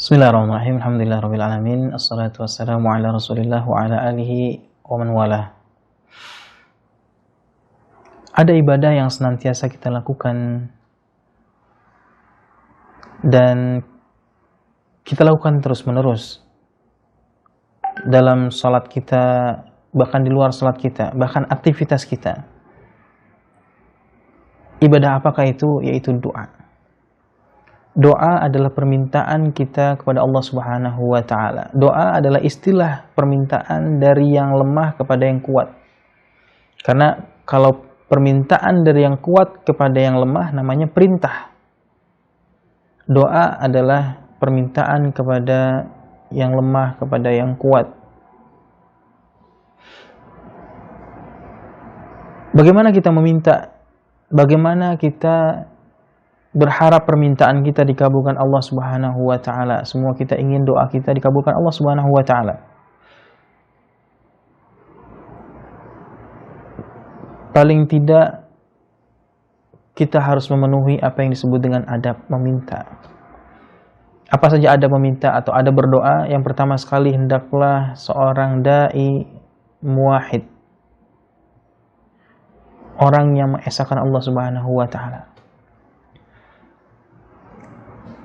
Bismillahirrahmanirrahim. Alhamdulillahirabbil alamin. Assalatu wassalamu ala Rasulillah wa ala alihi wa man walah. Ada ibadah yang senantiasa kita lakukan dan kita lakukan terus-menerus dalam salat kita, bahkan di luar salat kita, bahkan aktivitas kita. Ibadah apakah itu? Yaitu doa. Doa adalah permintaan kita kepada Allah Subhanahu wa Ta'ala. Doa adalah istilah permintaan dari yang lemah kepada yang kuat. Karena kalau permintaan dari yang kuat kepada yang lemah namanya perintah. Doa adalah permintaan kepada yang lemah kepada yang kuat. Bagaimana kita meminta? Bagaimana kita berharap permintaan kita dikabulkan Allah Subhanahu wa Ta'ala? Semua kita ingin doa kita dikabulkan Allah Subhanahu wa Ta'ala. Paling tidak kita harus memenuhi apa yang disebut dengan adab meminta. Apa saja adab meminta atau adab berdoa? Yang pertama sekali, hendaklah seorang dai muwahhid, orang yang mengesahkan Allah Subhanahu wa Ta'ala.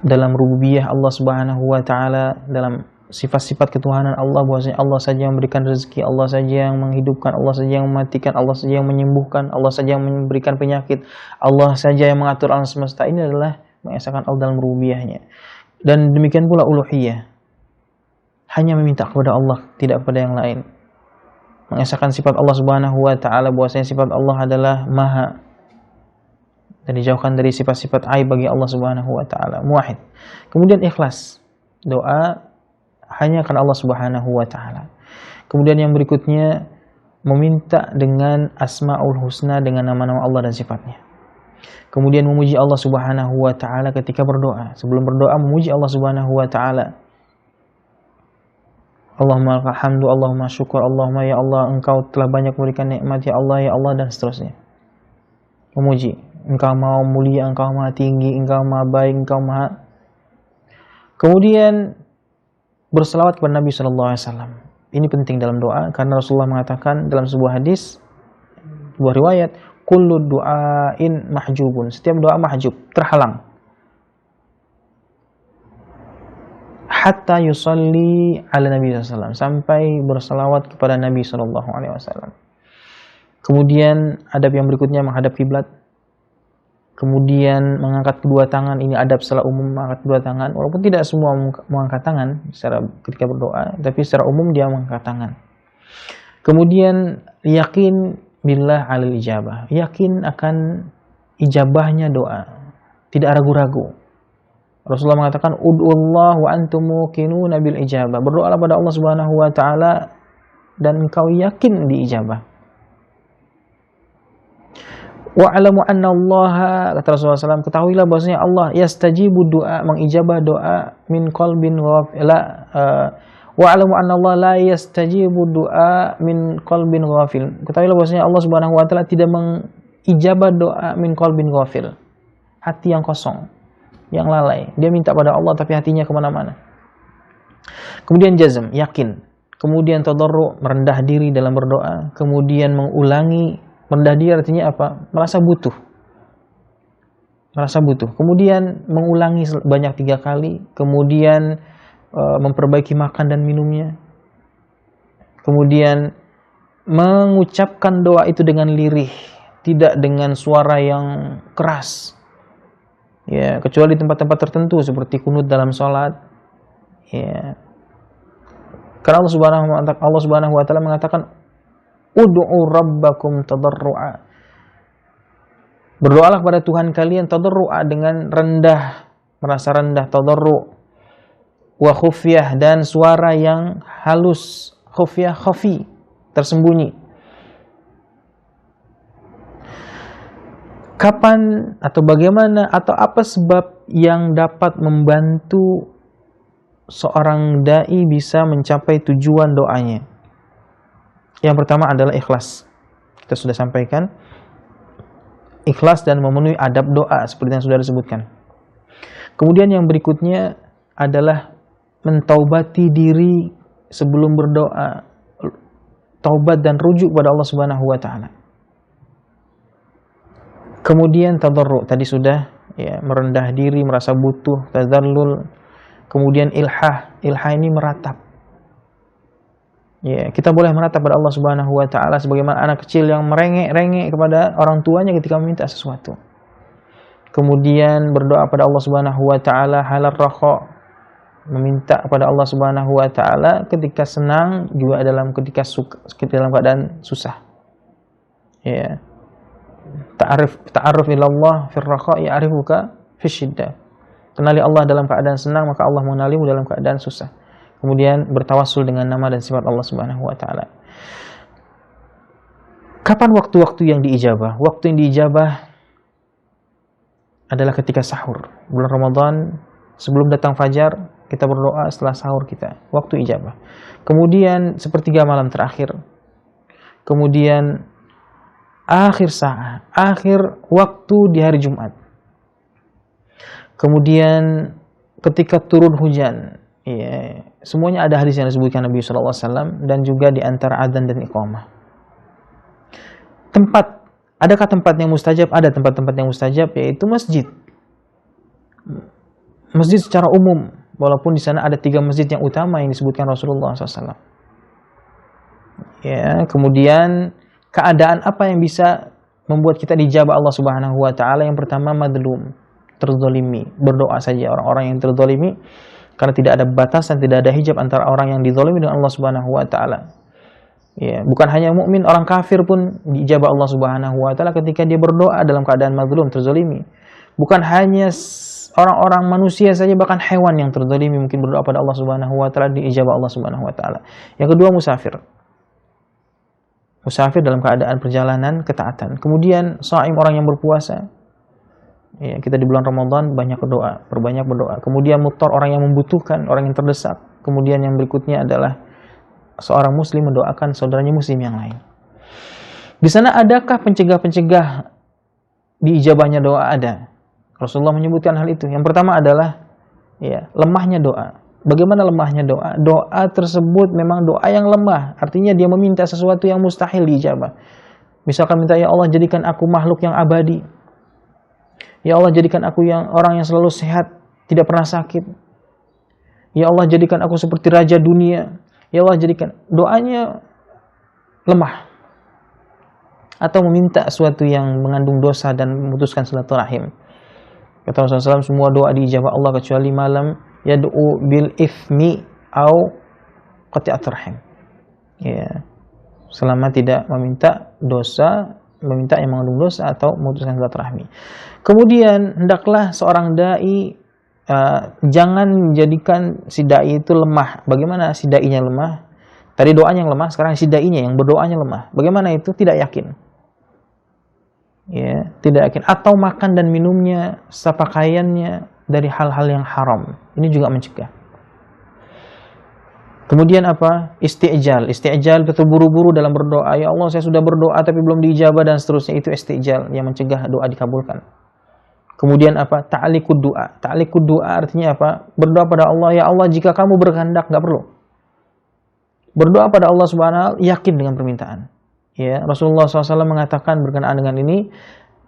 Dalam rububiyah Allah Subhanahu wa Ta'ala, dalam sifat-sifat ketuhanan Allah, bahwasanya Allah saja yang memberikan rezeki, Allah saja yang menghidupkan, Allah saja yang mematikan, Allah saja yang menyembuhkan, Allah saja yang memberikan penyakit, Allah saja yang mengatur alam semesta. Ini adalah mengesahkan Allah dalam rububiyahnya. Dan demikian pula uluhiyah, hanya meminta kepada Allah, tidak kepada yang lain. Mengesahkan sifat Allah Subhanahu wa Ta'ala, bahwasanya sifat Allah adalah maha, dan dijauhkan dari sifat-sifat aib bagi Allah Subhanahu wa Ta'ala. Muwahhid. Kemudian ikhlas, doa hanya karena Allah Subhanahu wa Ta'ala. Kemudian yang berikutnya, meminta dengan asmaul husna, dengan nama-nama Allah dan sifatnya. Kemudian memuji Allah Subhanahu wa Ta'ala ketika berdoa. Sebelum berdoa memuji Allah Subhanahu wa Ta'ala. Allahumma lakal hamdu, Allahumma syukur, Allahumma ya Allah, Engkau telah banyak memberikan nikmat, ya Allah, dan seterusnya. Memuji, Engkau maha mulia, Engkau maha tinggi, Engkau maha baik, Engkau maha. Kemudian berselawat kepada Nabi SAW. Ini penting dalam doa, karena Rasulullah mengatakan dalam sebuah hadis, sebuah riwayat, kullu du'ain mahjubun, setiap doa mahjub, terhalang. Hatta yusalli ala Nabi SAW, sampai berselawat kepada Nabi SAW. Kemudian adab yang berikutnya menghadap kiblat. Kemudian mengangkat kedua tangan, ini adab secara umum, mengangkat kedua tangan. Walaupun tidak semua mengangkat tangan secara ketika berdoa, tapi secara umum dia mengangkat tangan. Kemudian yakin billah alil ijabah, yakin akan ijabahnya doa, tidak ragu-ragu. Rasulullah mengatakan, ud'ullah wa antum muqinuna bil ijabah, berdoalah pada Allah Subhanahu wa Ta'ala dan engkau yakin diijabah. Wa'alamu anna Allah, kata Rasulullah SAW, ketahuilah bahwasanya Allah yastajibu doa, mengijabah doa min qalbin ghafil. Wa'alamu anna Allah la yastajibu doa min qalbin ghafil. Ketahuilah bahwasanya Allah Subhanahu wa Ta'ala tidak mengijabah doa min qalbin ghafil, hati yang kosong, yang lalai. Dia minta pada Allah tapi hatinya kemana-mana. Kemudian jazm, yakin. Kemudian tadarru, merendah diri dalam berdoa. Kemudian mengulangi. Merendah diri artinya apa? Merasa butuh. Merasa butuh. Kemudian mengulangi banyak 3 kali. Kemudian memperbaiki makan dan minumnya. Kemudian mengucapkan doa itu dengan lirih, tidak dengan suara yang keras. Ya, kecuali di tempat-tempat tertentu seperti kunut dalam sholat. Ya. Karena Allah Subhanahu wa Ta'ala mengatakan, ud'u rabbakum tadarru'a, berdoalah kepada Tuhan kalian tadarru'a, dengan rendah, merasa rendah, tadarru', wa khufyah, dan suara yang halus, khufyah, khafi, tersembunyi. Kapan atau bagaimana atau apa sebab yang dapat membantu seorang dai bisa mencapai tujuan doanya? Yang pertama adalah ikhlas. Kita sudah sampaikan. Ikhlas dan memenuhi adab doa seperti yang sudah disebutkan. Kemudian yang berikutnya adalah mentaubati diri sebelum berdoa, taubat dan rujuk pada Allah Subhanahu wa taala. Kemudian tadarru, tadi sudah ya, merendah diri, merasa butuh, tadzallul. Kemudian ilhah ini meratap. Ya, kita boleh meratap pada Allah Subhanahu wa taala sebagaimana anak kecil yang merengek-rengek kepada orang tuanya ketika meminta sesuatu. Kemudian berdoa pada Allah Subhanahu wa taala halar rakha, meminta kepada Allah Subhanahu wa taala ketika senang, juga ketika dalam keadaan susah. Ya. Ta'aruf ila Allah fir rakha ya'rifuka fisyiddah. Kenali Allah dalam keadaan senang, maka Allah mengenalimu dalam keadaan susah. Kemudian bertawassul dengan nama dan sifat Allah Subhanahu wa taala. Kapan waktu-waktu yang diijabah? Waktu yang diijabah adalah ketika sahur. Bulan Ramadan sebelum datang fajar, kita berdoa, setelah sahur kita. Waktu ijabah. Kemudian sepertiga malam terakhir. Kemudian akhir saat, akhir waktu di hari Jumat. Kemudian ketika turun hujan, ya, semuanya ada hadis yang disebutkan Nabi SAW dan juga di antara adzan dan iqamah. Adakah tempat yang mustajab? Ada tempat-tempat yang mustajab, yaitu masjid. Masjid secara umum, walaupun di sana ada 3 masjid yang utama yang disebutkan Rasulullah SAW. Ya, kemudian keadaan apa yang bisa membuat kita dijabah Allah Subhanahu wa taala? Yang pertama, madlum, terzolimi, berdoa saja orang-orang yang terzolimi, karena tidak ada batasan, tidak ada hijab antara orang yang dizolimi dengan Allah Subhanahu wa taala. Ya, bukan hanya mukmin, orang kafir pun dijabah Allah Subhanahu wa taala ketika dia berdoa dalam keadaan mazlum, terzolimi. Bukan hanya orang-orang manusia saja, bahkan hewan yang terzolimi mungkin berdoa pada Allah Subhanahu wa taala, diijabah Allah Subhanahu wa taala. Yang kedua, musafir. Musafir dalam keadaan perjalanan ketaatan. Kemudian shaim, orang yang berpuasa. Ya, kita di bulan Ramadan banyak berdoa, perbanyak berdoa. Kemudian muttar, orang yang membutuhkan, orang yang terdesak. Kemudian yang berikutnya adalah seorang muslim mendoakan saudaranya muslim yang lain. Di sana adakah pencegah-pencegah diijabahnya doa? Ada. Rasulullah menyebutkan hal itu. Yang pertama adalah ya, lemahnya doa. Bagaimana lemahnya doa? Doa tersebut memang doa yang lemah. Artinya dia meminta sesuatu yang mustahil diijabah. Misalkan minta, ya Allah jadikan aku makhluk yang abadi. Ya Allah jadikan aku orang yang selalu sehat, tidak pernah sakit. Ya Allah jadikan aku seperti raja dunia. Ya Allah jadikan, doanya lemah. Atau meminta sesuatu yang mengandung dosa dan memutuskan silaturahim. Kata Rasulullah SAW, semua doa diijabah Allah kecuali malam yad'u bil ithmi au qati'at rahim. Ya. Selama tidak meminta dosa, meminta yang mengandung dosa atau memutuskan silaturahmi. Kemudian hendaklah seorang dai jangan menjadikan si dai itu lemah. Bagaimana si dai-nya lemah? Tadi doanya yang lemah, sekarang si dai-nya yang berdoanya lemah. Bagaimana itu? Tidak yakin. Ya, tidak yakin. Atau makan dan minumnya, pakaiannya dari hal-hal yang haram. Ini juga mencegah. Kemudian apa? Isti'jal. Isti'jal, terburu-buru dalam berdoa. Ya Allah, saya sudah berdoa tapi belum diijabah dan seterusnya. Itu isti'jal yang mencegah doa dikabulkan. Kemudian apa? Ta'liqud du'a. Ta'liqud du'a artinya apa? Berdoa pada Allah, ya Allah jika kamu berkehendak, nggak perlu. Berdoa pada Allah Subhanahu wa taala yakin dengan permintaan. Ya, Rasulullah SAW mengatakan berkenaan dengan ini,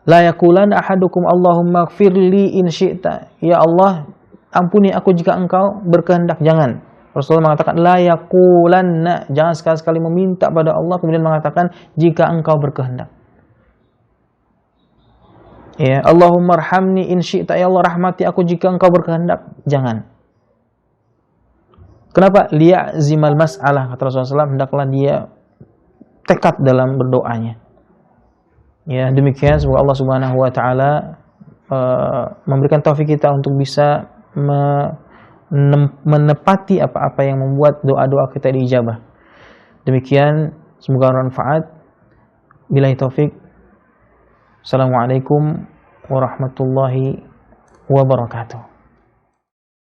la yaqulanna ahadukum Allahumma ighfirli in syi'ta. Ya Allah, ampuni aku jika engkau berkehendak. Jangan. Rasulullah mengatakan la yaqulanna, jangan sekali-sekali meminta pada Allah kemudian mengatakan jika engkau berkehendak. Ya, Allahumma arhamni in syi'ta, ya Allah rahmati aku jika engkau berkehendak. Jangan. Kenapa? Liya'zimal mas'alah, kata Rasulullah SAW, hendaklah dia tekad dalam berdoanya. Ya, demikian semoga Allah Subhanahu wa taala memberikan taufik kita untuk bisa menepati apa-apa yang membuat doa-doa kita diijabah. Demikian, semoga bermanfaat. Billahi taufik. Assalamualaikum warahmatullahi wabarakatuh.